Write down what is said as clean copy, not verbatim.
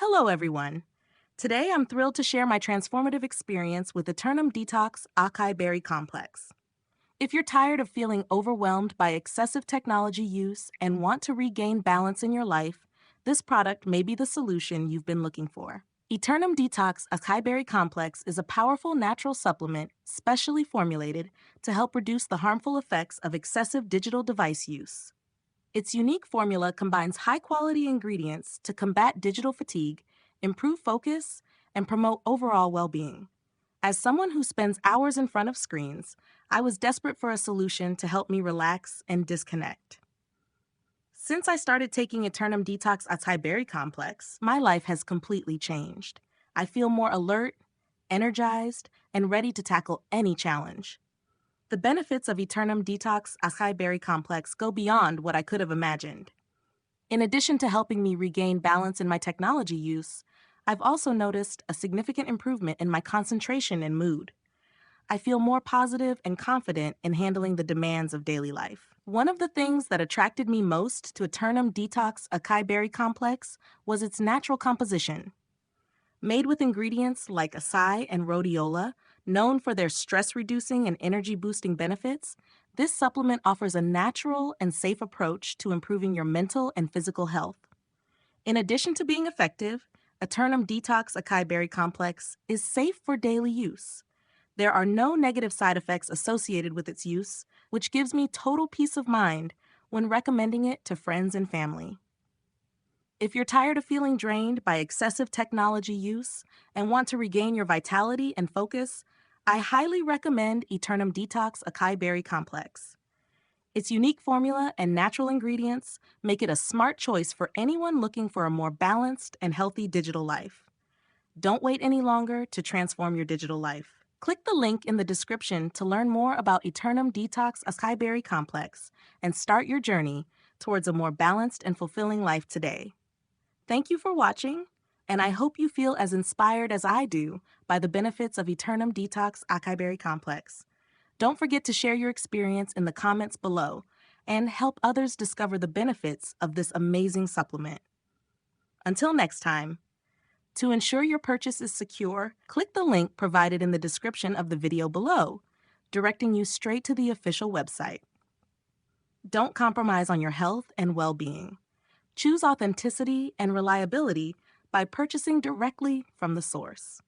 Hello, everyone. Today, I'm thrilled to share my transformative experience with Eternum Detox Acai Berry Complex. If you're tired of feeling overwhelmed by excessive technology use and want to regain balance in your life, this product may be the solution you've been looking for. Eternum Detox Acai Berry Complex is a powerful natural supplement specially formulated to help reduce the harmful effects of excessive digital device use. Its unique formula combines high-quality ingredients to combat digital fatigue, improve focus, and promote overall well-being. As someone who spends hours in front of screens, I was desperate for a solution to help me relax and disconnect. Since I started taking Eternum Detox Acai Berry Complex, my life has completely changed. I feel more alert, energized, and ready to tackle any challenge. The benefits of Eternum Detox Acai Berry Complex go beyond what I could have imagined. In addition to helping me regain balance in my technology use, I've also noticed a significant improvement in my concentration and mood. I feel more positive and confident in handling the demands of daily life. One of the things that attracted me most to Eternum Detox Acai Berry Complex was its natural composition. Made with ingredients like acai and rhodiola, known for their stress-reducing and energy-boosting benefits, this supplement offers a natural and safe approach to improving your mental and physical health. In addition to being effective, Eternum Detox Acai Berry Complex is safe for daily use. There are no negative side effects associated with its use, which gives me total peace of mind when recommending it to friends and family. If you're tired of feeling drained by excessive technology use and want to regain your vitality and focus, I highly recommend Eternum Detox Acai Berry Complex. Its unique formula and natural ingredients make it a smart choice for anyone looking for a more balanced and healthy digital life. Don't wait any longer to transform your digital life. Click the link in the description to learn more about Eternum Detox Acai Berry Complex and start your journey towards a more balanced and fulfilling life today. Thank you for watching, and I hope you feel as inspired as I do by the benefits of Eternum Detox Acai Berry Complex. Don't forget to share your experience in the comments below and help others discover the benefits of this amazing supplement. Until next time, to ensure your purchase is secure, click the link provided in the description of the video below, directing you straight to the official website. Don't compromise on your health and well-being. Choose authenticity and reliability by purchasing directly from the source.